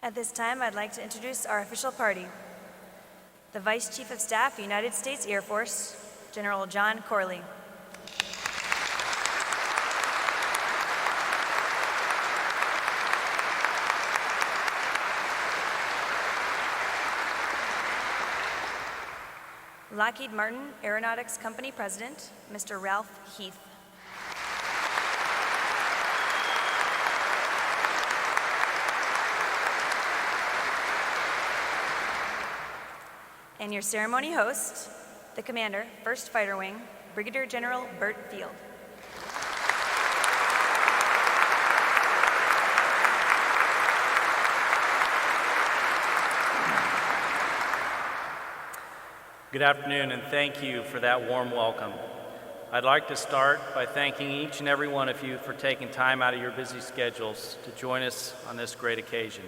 At this time, I'd like to introduce our official party. The Vice Chief of Staff, United States Air Force, General John Corley. Lockheed Martin Aeronautics Company President, Mr. Ralph Heath. And your ceremony host, the Commander, 1st Fighter Wing, Brigadier General Burt Field. Good afternoon, and thank you for that warm welcome. I'd like to start by thanking each and every one of you for taking time out of your busy schedules to join us on this great occasion.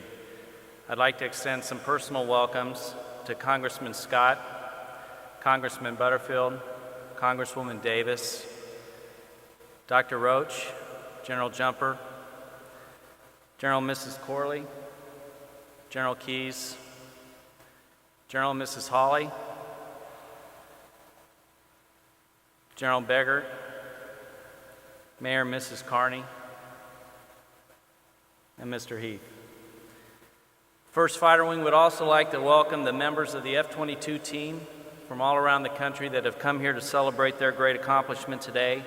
I'd like to extend some personal welcomes to Congressman Scott, Congressman Butterfield, Congresswoman Davis, Dr. Roach, General Jumper, General Mrs. Corley, General Keyes, General Mrs. Hawley, General Beggert, Mayor and Mrs. Carney, and Mr. Heath. 1st Fighter Wing would also like to welcome the members of the F22 team from all around the country that have come here to celebrate their great accomplishment today,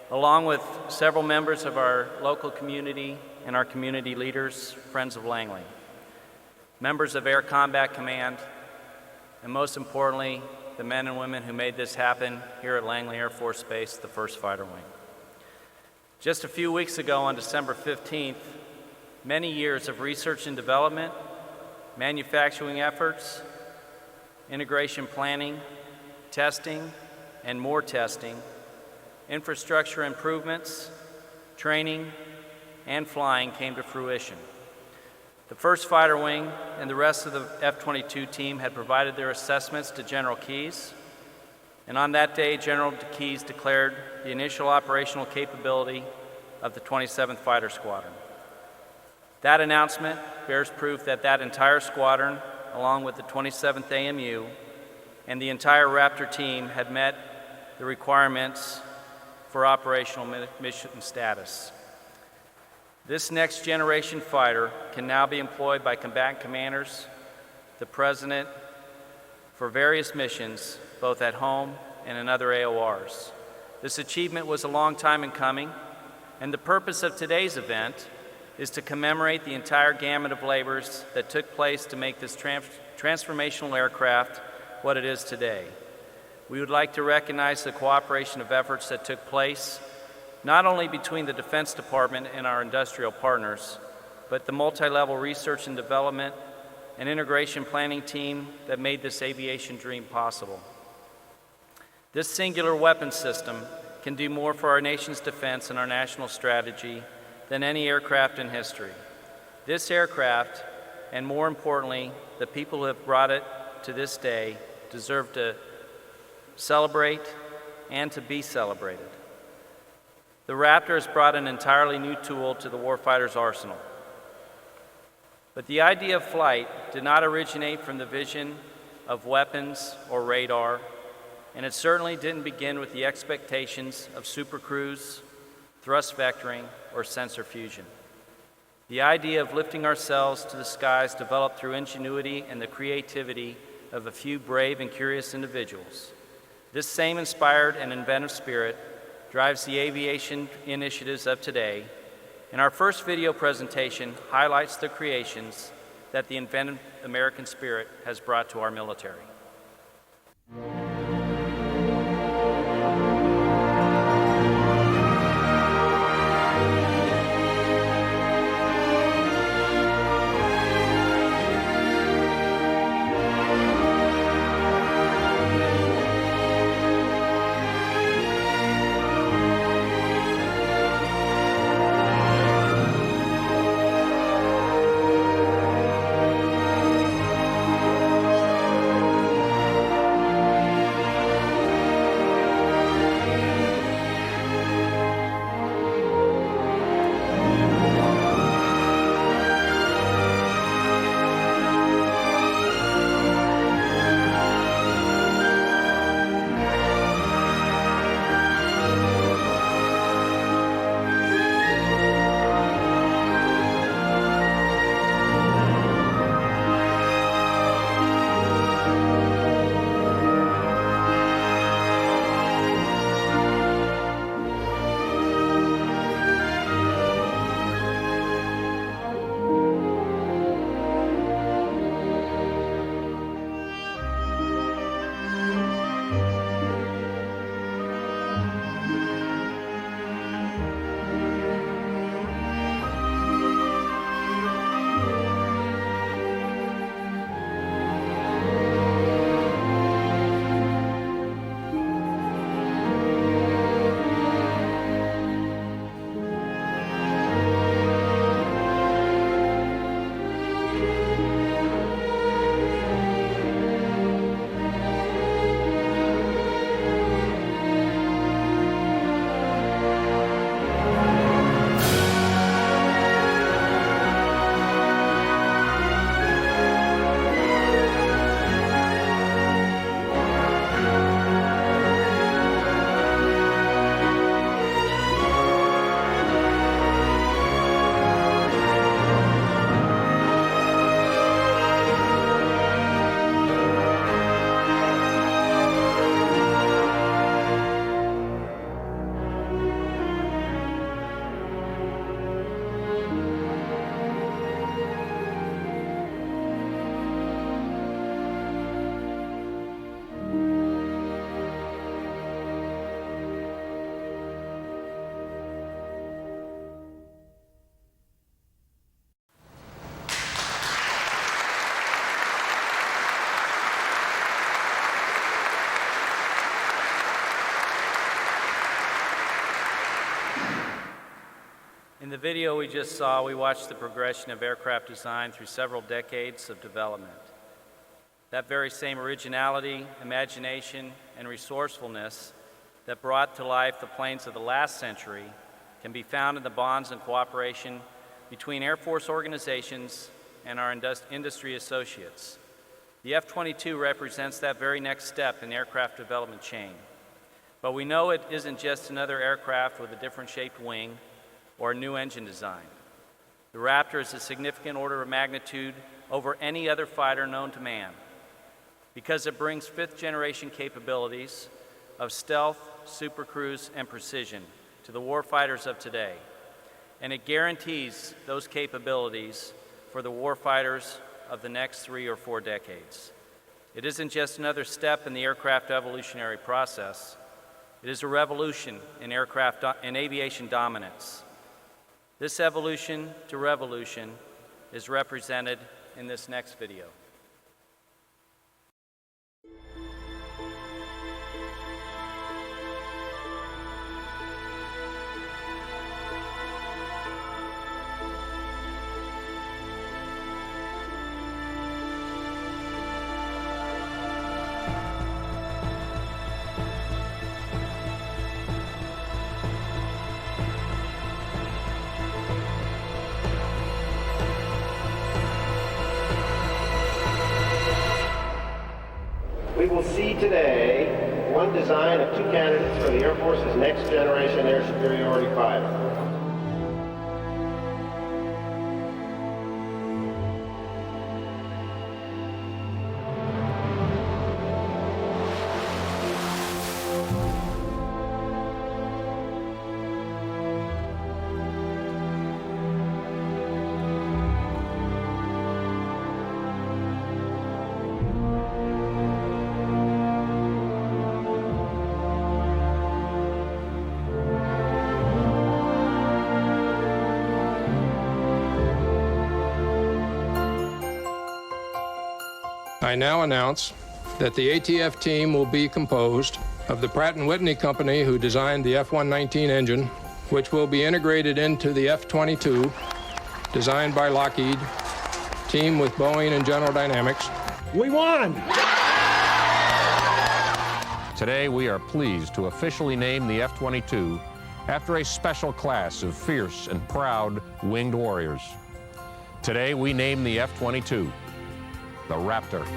along with several members of our local community and our community leaders, Friends of Langley, members of Air Combat Command, and most importantly, the men and women who made this happen here at Langley Air Force Base, the 1st Fighter Wing. Just a few weeks ago on December 15th, many years of research and development, manufacturing efforts, integration planning, testing, and more testing, infrastructure improvements, training, and flying came to fruition. The 1st Fighter Wing and the rest of the F-22 team had provided their assessments to General Keyes, and on that day, General Keyes declared the initial operational capability of the 27th Fighter Squadron. That announcement bears proof that that entire squadron, along with the 27th AMU and the entire Raptor team, had met the requirements for operational mission status. This next generation fighter can now be employed by combatant commanders, the President, for various missions, both at home and in other AORs. This achievement was a long time in coming, and the purpose of today's event is to commemorate the entire gamut of labors that took place to make this transformational aircraft what it is today. We would like to recognize the cooperation of efforts that took place not only between the Defense Department and our industrial partners, but the multi-level research and development and integration planning team that made this aviation dream possible. This singular weapon system can do more for our nation's defense and our national strategy than any aircraft in history. This aircraft, and more importantly, the people who have brought it to this day, deserve to celebrate and to be celebrated. The Raptor has brought an entirely new tool to the warfighter's arsenal. But the idea of flight did not originate from the vision of weapons or radar, and it certainly didn't begin with the expectations of supercruise, thrust vectoring, or sensor fusion. The idea of lifting ourselves to the skies developed through ingenuity and the creativity of a few brave and curious individuals. This same inspired and inventive spirit drives the aviation initiatives of today, and our first video presentation highlights the creations that the inventive American spirit has brought to our military. video we just saw, we watched the progression of aircraft design through several decades of development. That very same originality, imagination, and resourcefulness that brought to life the planes of the last century can be found in the bonds and cooperation between Air Force organizations and our industry associates. The F-22 represents that very next step in the aircraft development chain. But we know it isn't just another aircraft with a different shaped wing or a new engine design. The Raptor is a significant order of magnitude over any other fighter known to man because it brings fifth-generation capabilities of stealth, supercruise, and precision to the warfighters of today. And it guarantees those capabilities for the warfighters of the next 3 or 4 decades. It isn't just another step in the aircraft evolutionary process. It is a revolution in aviation dominance. This evolution to revolution is represented in this next video. We will see today one design of 2 candidates for the Air Force's next generation air superiority fighter. I now announce that the ATF team will be composed of the Pratt & Whitney Company, who designed the F-119 engine, which will be integrated into the F-22, designed by Lockheed, team with Boeing and General Dynamics. We won! Today, we are pleased to officially name the F-22 after a special class of fierce and proud winged warriors. Today, we name the F-22 the Raptor.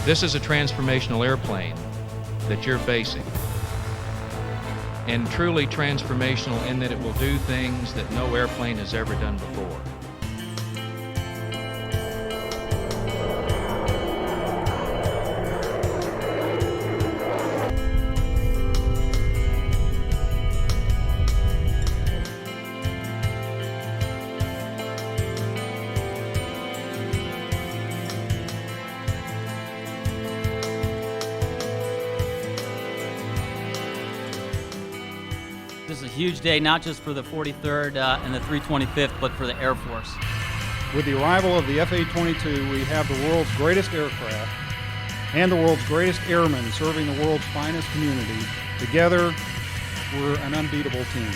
This is a transformational airplane that you're facing. And truly transformational in that it will do things that no airplane has ever done before. huge day, not just for the 43rd and the 325th, but for the Air Force. With the arrival of the F-22, we have the world's greatest aircraft and the world's greatest airmen serving the world's finest community. Together, we're an unbeatable team.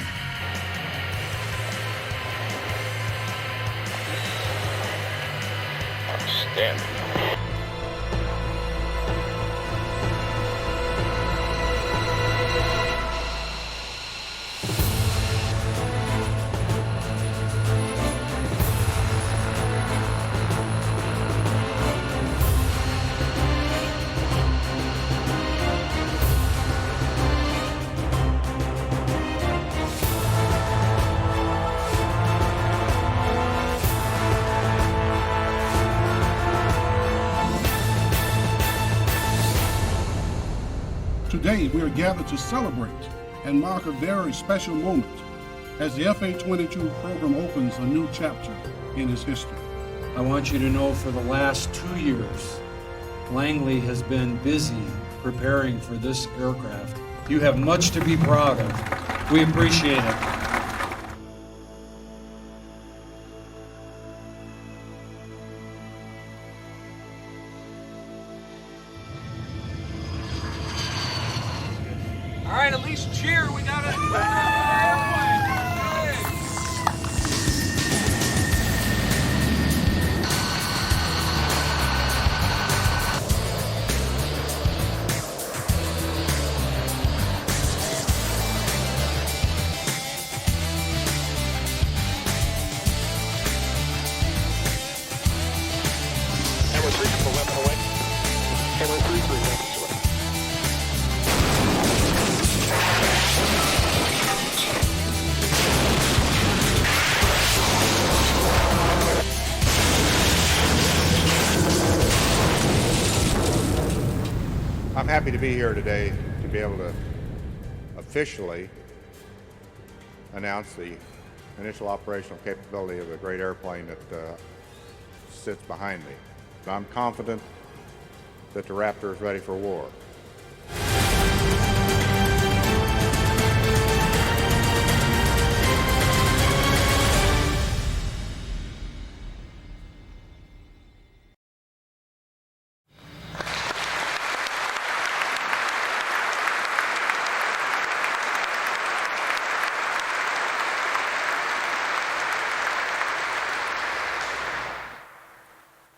Outstanding. Today, we are gathered to celebrate and mark a very special moment as the FA-22 program opens a new chapter in its history. I want you to know for the last 2 years, Langley has been busy preparing for this aircraft. You have much to be proud of. We appreciate it. All right, at least cheer. We got it. I'm happy to be here today to be able to officially announce the initial operational capability of the great airplane that sits behind me. I'm confident that the Raptor is ready for war.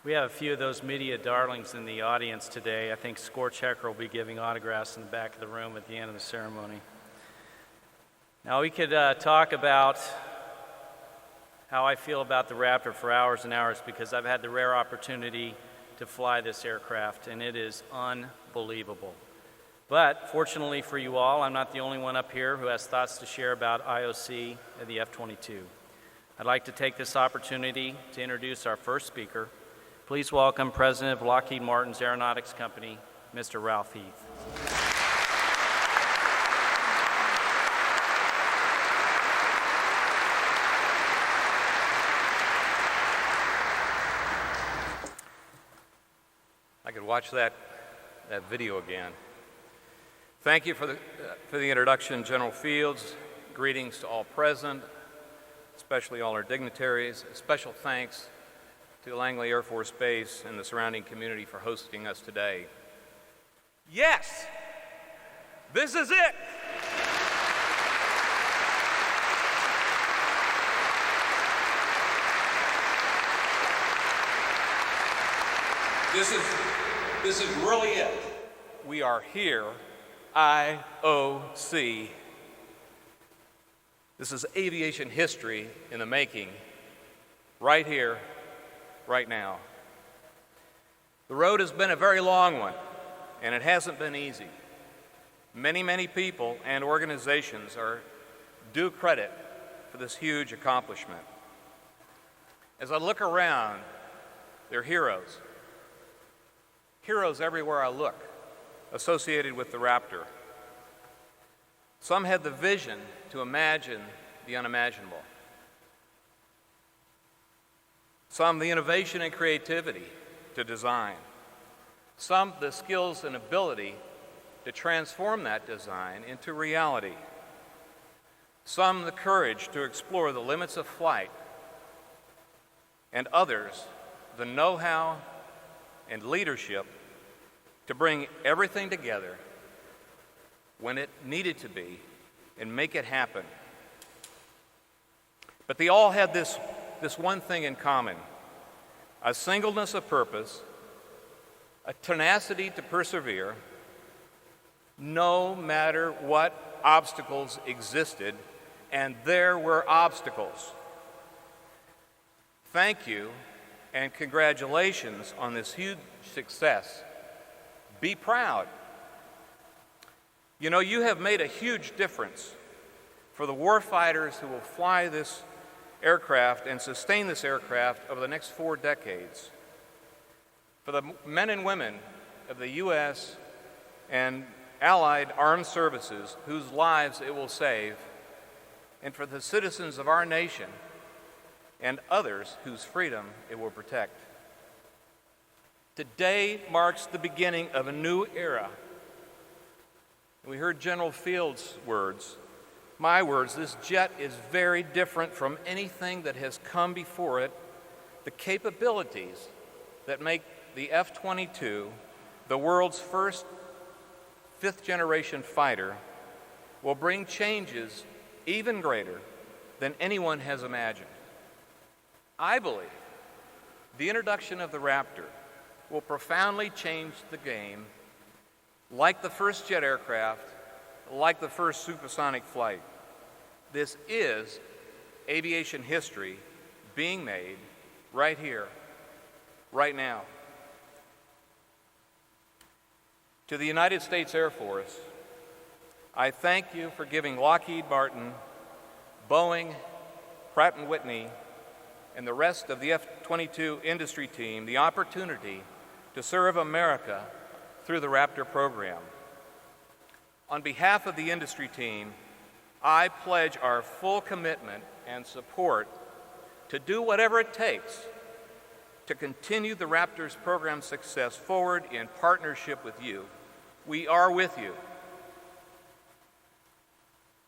We have a few of those media darlings in the audience today. I think Scorchecker will be giving autographs in the back of the room at the end of the ceremony. Now, we could talk about how I feel about the Raptor for hours and hours because I've had the rare opportunity to fly this aircraft, and it is unbelievable. But fortunately for you all, I'm not the only one up here who has thoughts to share about IOC and the F-22. I'd like to take this opportunity to introduce our first speaker. Please welcome President of Lockheed Martin's Aeronautics Company, Mr. Ralph Heath. I could watch that video again. Thank you for the introduction, General Fields. Greetings to all present, especially all our dignitaries. A special thanks to Langley Air Force Base and the surrounding community for hosting us today. Yes, this is it. This is really it. We are here, IOC. This is aviation history in the making, right here, right now. The road has been a very long one, and it hasn't been easy. Many, many people and organizations are due credit for this huge accomplishment. As I look around, there are heroes. Heroes everywhere I look, associated with the Raptor. Some had the vision to imagine the unimaginable. Some the innovation and creativity to design. Some the skills and ability to transform that design into reality. some the courage to explore the limits of flight, and others the know-how and leadership to bring everything together when it needed to be and make it happen. But they all had this one thing in common: a singleness of purpose, a tenacity to persevere, no matter what obstacles existed, and there were obstacles. Thank you and congratulations on this huge success. Be proud. You know, you have made a huge difference for the warfighters who will fly this aircraft and sustain this aircraft over the next 4 decades. For the men and women of the U.S. and allied armed services whose lives it will save, and for the citizens of our nation and others whose freedom it will protect. Today marks the beginning of a new era. We heard General Fields' words, my words: this jet is very different from anything that has come before it. The capabilities that make the F-22 the world's first 5th-generation fighter will bring changes even greater than anyone has imagined. I believe the introduction of the Raptor will profoundly change the game, like the first jet aircraft, like the first supersonic flight. This is aviation history being made right here, right now. To the United States Air Force, I thank you for giving Lockheed Martin, Boeing, Pratt & Whitney, and the rest of the F-22 industry team the opportunity to serve America through the Raptor program. On behalf of the industry team, I pledge our full commitment and support to do whatever it takes to continue the Raptor's program success forward in partnership with you. We are with you.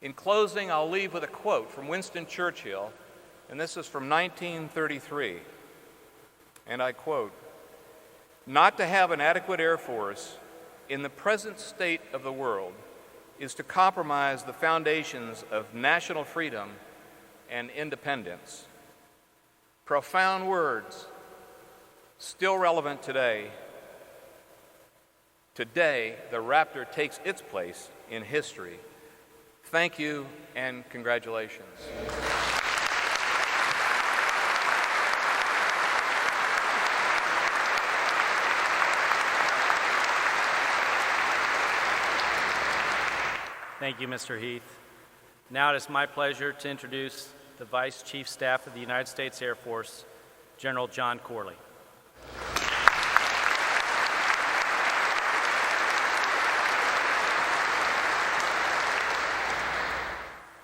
In closing, I'll leave with a quote from Winston Churchill, and this is from 1933, and I quote, "Not to have an adequate Air Force in the present state of the world is to compromise the foundations of national freedom and independence." Profound words, still relevant today. Today, the Raptor takes its place in history. Thank you and congratulations. Thank you, Mr. Heath. Now it is my pleasure to introduce the Vice Chief Staff of the United States Air Force, General John Corley.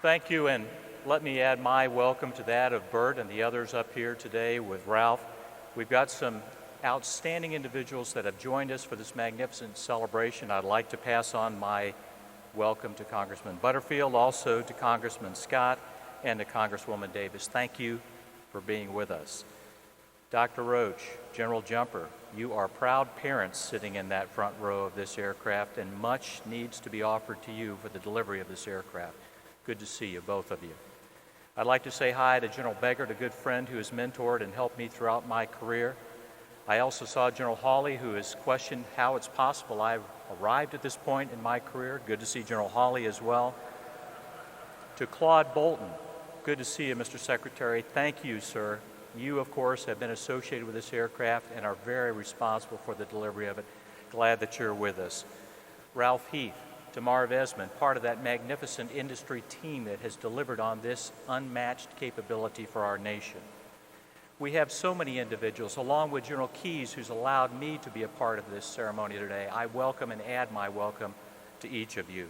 Thank you, and let me add my welcome to that of Bert and the others up here today with Ralph. We've got some outstanding individuals that have joined us for this magnificent celebration. I'd like to pass on my welcome to Congressman Butterfield, also to Congressman Scott, and to Congresswoman Davis. Thank you for being with us. Dr. Roach, General Jumper, you are proud parents sitting in that front row of this aircraft, and much needs to be offered to you for the delivery of this aircraft. Good to see you, both of you. I'd like to say hi to General Beggert, a good friend who has mentored and helped me throughout my career. I also saw General Hawley, who has questioned how it's possible I've arrived at this point in my career. Good to see General Hawley as well. To Claude Bolton, good to see you, Mr. Secretary. Thank you, sir. You, of course, have been associated with this aircraft and are very responsible for the delivery of it. Glad that you're with us. Ralph Heath, to Marv Esmond, part of that magnificent industry team that has delivered on this unmatched capability for our nation. We have so many individuals, along with General Keyes, who's allowed me to be a part of this ceremony today. I welcome and add my welcome to each of you.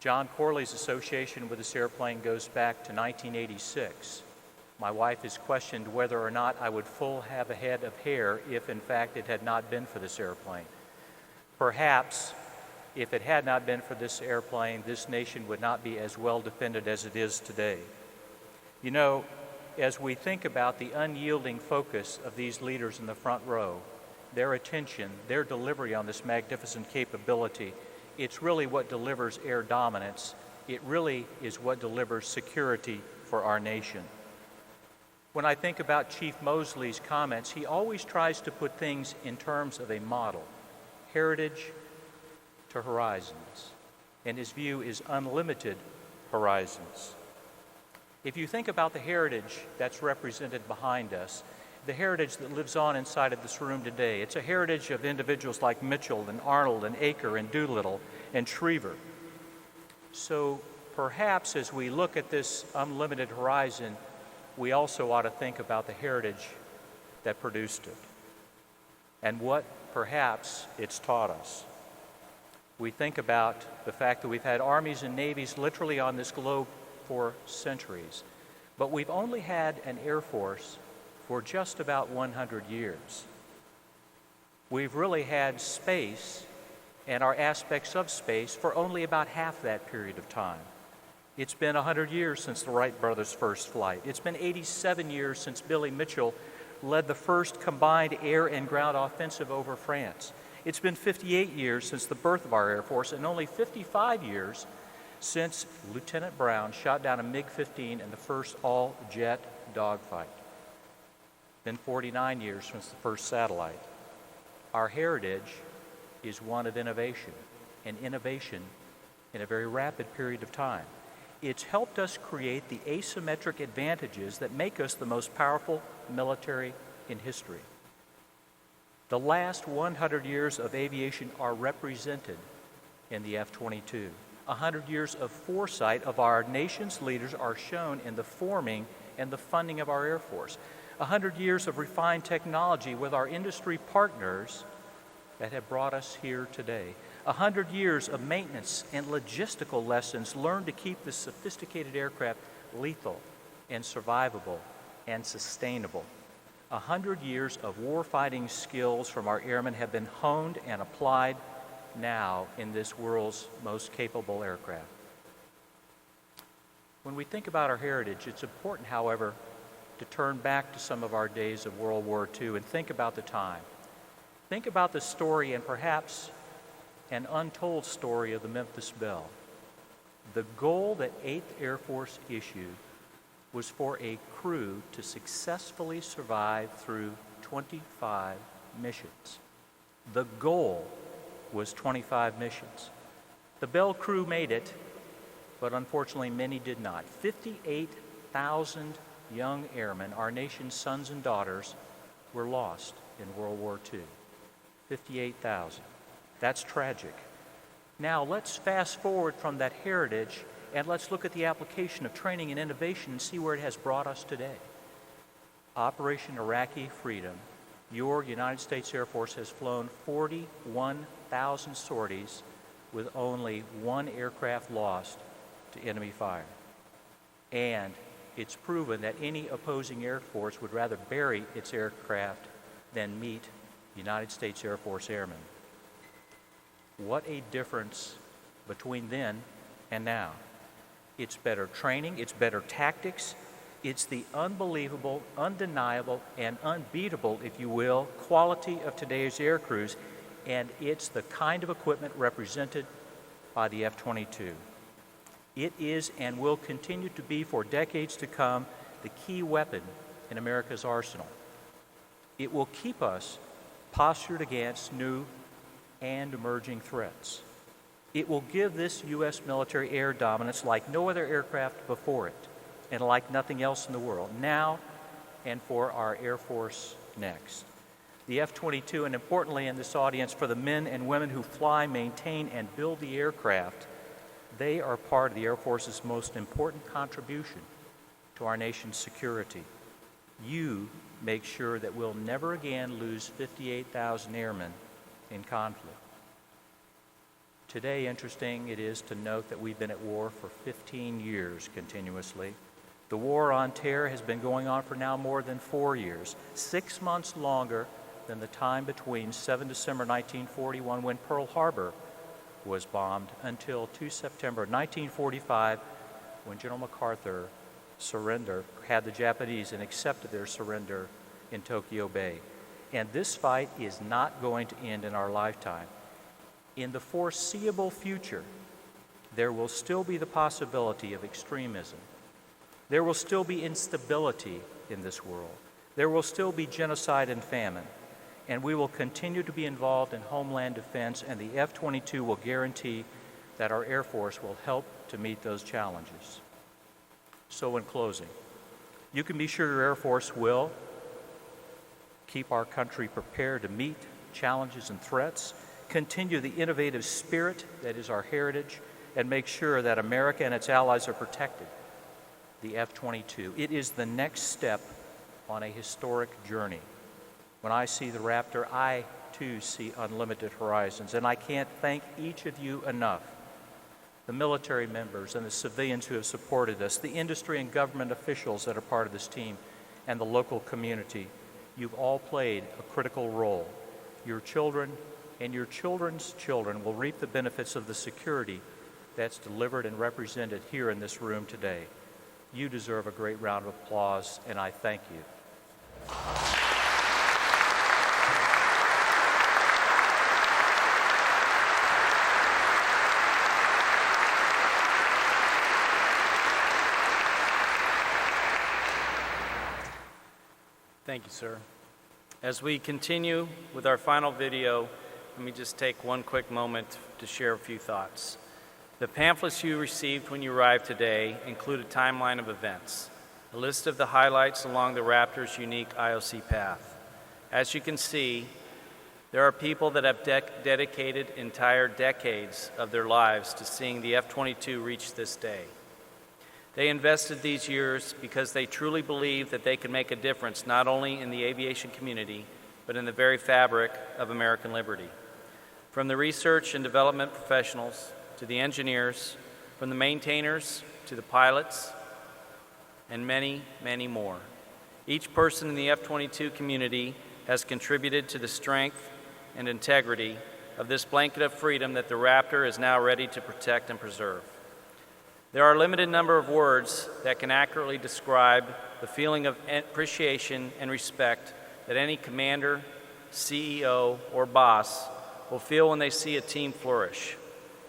John Corley's association with this airplane goes back to 1986. My wife has questioned whether or not I would have a head of hair if, in fact, it had not been for this airplane. Perhaps If it had not been for this airplane, this nation would not be as well defended as it is today. You know, as we think about the unyielding focus of these leaders in the front row, their attention, their delivery on this magnificent capability, it's really what delivers air dominance. It really is what delivers security for our nation. When I think about Chief Mosley's comments, he always tries to put things in terms of a model, heritage to horizons, and his view is unlimited horizons. If you think about the heritage that's represented behind us, the heritage that lives on inside of this room today, it's a heritage of individuals like Mitchell and Arnold and Aker and Doolittle and Schriever. So perhaps as we look at this unlimited horizon, we also ought to think about the heritage that produced it and what perhaps it's taught us. We think about the fact that we've had armies and navies literally on this globe for centuries, but we've only had an Air Force for just about 100 years. We've really had space and our aspects of space for only about half that period of time. It's been 100 years since the Wright brothers' first flight. It's been 87 years since Billy Mitchell led the first combined air and ground offensive over France. It's been 58 years since the birth of our Air Force and only 55 years since Lieutenant Brown shot down a MiG-15 in the first all-jet dogfight. Been 49 years since the first satellite. Our heritage is one of innovation, and innovation in a very rapid period of time. It's helped us create the asymmetric advantages that make us the most powerful military in history. The last 100 years of aviation are represented in the F-22. 100 years of foresight of our nation's leaders are shown in the forming and the funding of our Air Force. 100 years of refined technology with our industry partners that have brought us here today. 100 years of maintenance and logistical lessons learned to keep this sophisticated aircraft lethal and survivable and sustainable. 100 years of warfighting skills from our airmen have been honed and applied now in this world's most capable aircraft. When we think about our heritage, it's important, however, to turn back to some of our days of World War II and think about the time. Think about the story and perhaps an untold story of the Memphis Belle. The goal that 8th Air Force issued was for a crew to successfully survive through 25 missions. The goal was 25 missions. The Belle crew made it, but unfortunately many did not. 58,000 young airmen, our nation's sons and daughters, were lost in World War II. 58,000. That's tragic. Now let's fast forward from that heritage and let's look at the application of training and innovation and see where it has brought us today. Operation Iraqi Freedom, your United States Air Force has flown 41,000 sorties with only one aircraft lost to enemy fire. And it's proven that any opposing Air Force would rather bury its aircraft than meet United States Air Force airmen. What a difference between then and now. It's better training, it's better tactics, it's the unbelievable, undeniable, and unbeatable, if you will, quality of today's air crews, and it's the kind of equipment represented by the F-22. It is and will continue to be for decades to come the key weapon in America's arsenal. It will keep us postured against new and emerging threats. It will give this U.S. military air dominance like no other aircraft before it, and like nothing else in the world, now and for our Air Force next. The F-22, and importantly in this audience, for the men and women who fly, maintain, and build the aircraft, they are part of the Air Force's most important contribution to our nation's security. You make sure that we'll never again lose 58,000 airmen in conflict. Today, interesting it is to note that we've been at war for 15 years continuously. The war on terror has been going on for now more than 4 years, 6 months longer than the time between 7 December 1941 when Pearl Harbor was bombed until 2 September 1945, when General MacArthur had the Japanese and accepted their surrender in Tokyo Bay. And this fight is not going to end in our lifetime. In the foreseeable future, there will still be the possibility of extremism. There will still be instability in this world. There will still be genocide and famine. And we will continue to be involved in homeland defense, and the F-22 will guarantee that our Air Force will help to meet those challenges. So in closing, you can be sure your Air Force will keep our country prepared to meet challenges and threats, continue the innovative spirit that is our heritage, and make sure that America and its allies are protected. The F-22. It is the next step on a historic journey. When I see the Raptor, I too see unlimited horizons, and I can't thank each of you enough. The military members and the civilians who have supported us, the industry and government officials that are part of this team, and the local community. You've all played a critical role. Your children and your children's children will reap the benefits of the security that's delivered and represented here in this room today. You deserve a great round of applause, and I thank you. Thank you, sir. As we continue with our final video, let me just take one quick moment to share a few thoughts. The pamphlets you received when you arrived today include a timeline of events, a list of the highlights along the Raptor's unique IOC path. As you can see, there are people that have dedicated entire decades of their lives to seeing the F-22 reach this day. They invested these years because they truly believe that they can make a difference not only in the aviation community, but in the very fabric of American liberty. From the research and development professionals to the engineers, from the maintainers to the pilots, and many, many more. Each person in the F-22 community has contributed to the strength and integrity of this blanket of freedom that the Raptor is now ready to protect and preserve. There are a limited number of words that can accurately describe the feeling of appreciation and respect that any commander, CEO, or boss will feel when they see a team flourish.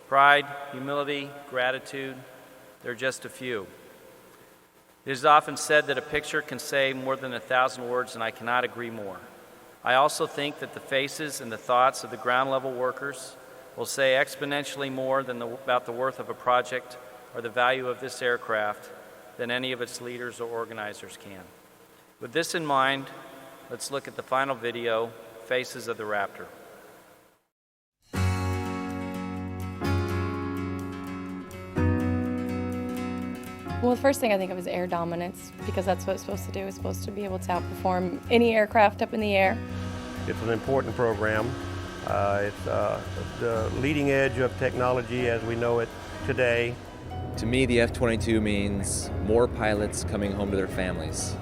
Pride, humility, gratitude, they're just a few. It is often said that a picture can say more than 1,000 words, and I cannot agree more. I also think that the faces and the thoughts of the ground-level workers will say exponentially more about the worth of a project or the value of this aircraft than any of its leaders or organizers can. With this in mind, let's look at the final video, Faces of the Raptor. Well, the first thing I think of is air dominance, because that's what it's supposed to do. It's supposed to be able to outperform any aircraft up in the air. It's an important program. It's the leading edge of technology as we know it today. To me, the F-22 means more pilots coming home to their families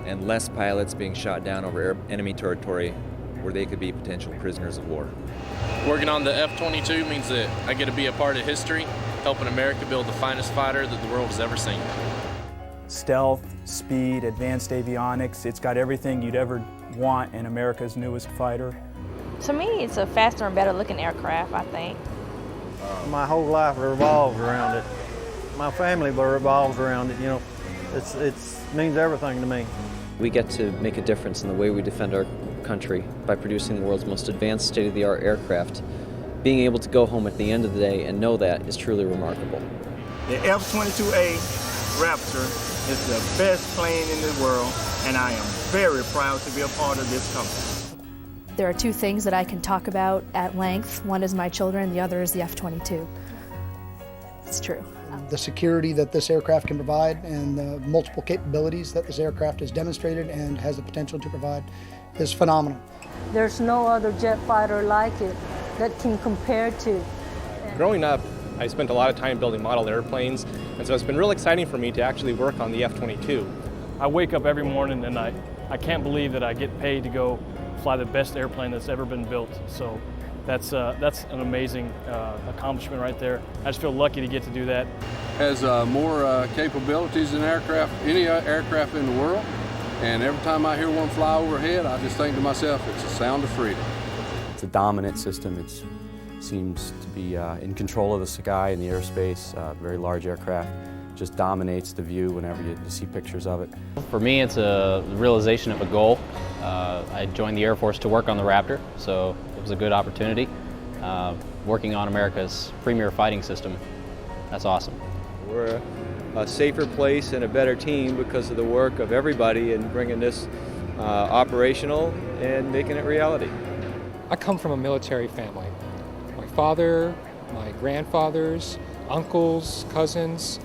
and less pilots being shot down over enemy territory where they could be potential prisoners of war. Working on the F-22 means that I get to be a part of history, helping America build the finest fighter that the world has ever seen. Stealth, speed, advanced avionics, it's got everything you'd ever want in America's newest fighter. To me, it's a faster and better looking aircraft, I think. My whole life revolves around it. My family revolves around it, you know. It means everything to me. We get to make a difference in the way we defend our country by producing the world's most advanced state-of-the-art aircraft. Being able to go home at the end of the day and know that is truly remarkable. The F22 A Raptor is the best plane in the world, and I am very proud to be a part of this company. There are two things that I can talk about at length. One is my children, the other is the F-22. It's true. The security that this aircraft can provide and the multiple capabilities that this aircraft has demonstrated and has the potential to provide is phenomenal. There's no other jet fighter like it that can compare to. Growing up, I spent a lot of time building model airplanes, and so it's been real exciting for me to actually work on the F-22. I wake up every morning and I can't believe that I get paid to go fly the best airplane that's ever been built. So That's an amazing accomplishment right there. I just feel lucky to get to do that. Has more capabilities than any aircraft in the world. And every time I hear one fly overhead, I just think to myself, it's a sound of freedom. It's a dominant system. It seems to be in control of the sky and the airspace. Very large aircraft. Just dominates the view whenever you see pictures of it. For me, it's a realization of a goal. I joined the Air Force to work on the Raptor, so it was a good opportunity. Working on America's premier fighting system, that's awesome. We're a safer place and a better team because of the work of everybody in bringing this operational and making it reality. I come from a military family. My father, my grandfathers, uncles, cousins,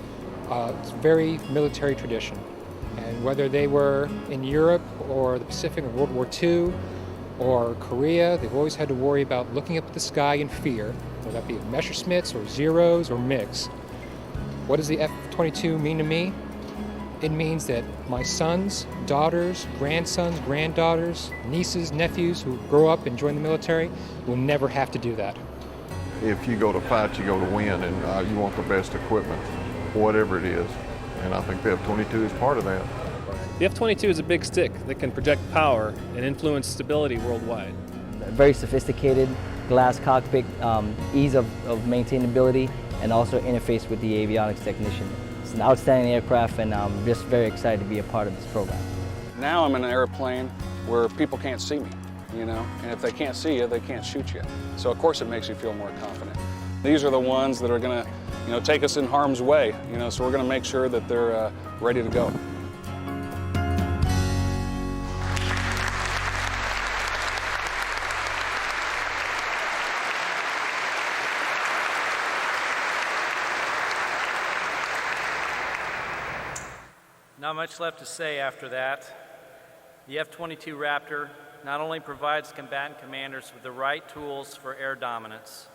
it's very military tradition. And whether they were in Europe or the Pacific or World War II or Korea, they've always had to worry about looking up at the sky in fear, whether that be Messerschmitts or Zeros or MiGs. What does the F-22 mean to me? It means that my sons, daughters, grandsons, granddaughters, nieces, nephews who grow up and join the military will never have to do that. If you go to fight, you go to win, and you want the best equipment, whatever it is. And I think the F-22 is part of that. The F-22 is a big stick that can project power and influence stability worldwide. Very sophisticated glass cockpit, ease of maintainability, and also interface with the avionics technician. It's an outstanding aircraft, and I'm just very excited to be a part of this program. Now I'm in an airplane where people can't see me, you know, and if they can't see you, they can't shoot you. So of course it makes you feel more confident. These are the ones that are going to, you know, take us in harm's way, you know, so we're going to make sure that they're ready to go. Not much left to say after that. The F-22 Raptor not only provides combatant commanders with the right tools for air dominance,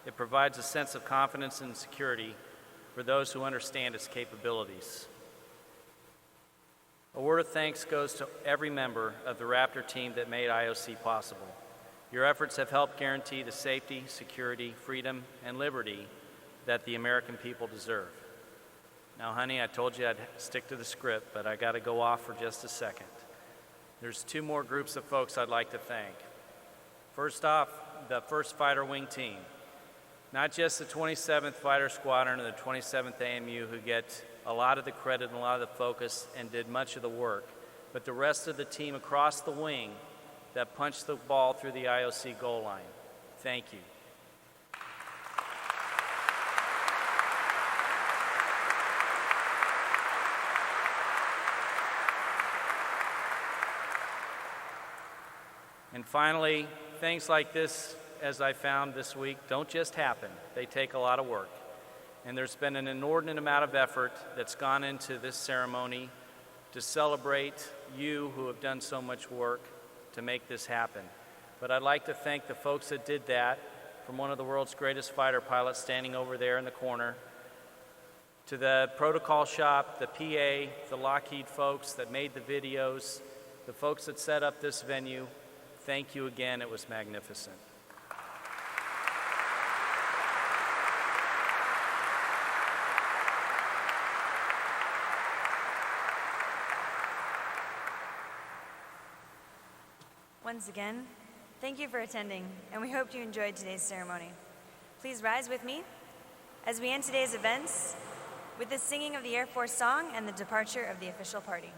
it provides a sense of confidence and security for those who understand its capabilities. A word of thanks goes to every member of the Raptor team that made IOC possible. Your efforts have helped guarantee the safety, security, freedom, and liberty that the American people deserve. Now, honey, I told you I'd stick to the script, but I got to go off for just a second. There's two more groups of folks I'd like to thank. First off, the 1st Fighter Wing Team. Not just the 27th Fighter Squadron and the 27th AMU who get a lot of the credit and a lot of the focus and did much of the work, but the rest of the team across the wing that punched the ball through the IOC goal line. Thank you. And finally, things like this, as I found this week, don't just happen. They take a lot of work. And there's been an inordinate amount of effort that's gone into this ceremony to celebrate you who have done so much work to make this happen. But I'd like to thank the folks that did that, from one of the world's greatest fighter pilots standing over there in the corner, to the protocol shop, the PA, the Lockheed folks that made the videos, the folks that set up this venue. Thank you again, it was magnificent. Once again, thank you for attending, and we hope you enjoyed today's ceremony. Please rise with me as we end today's events with the singing of the Air Force song and the departure of the official party.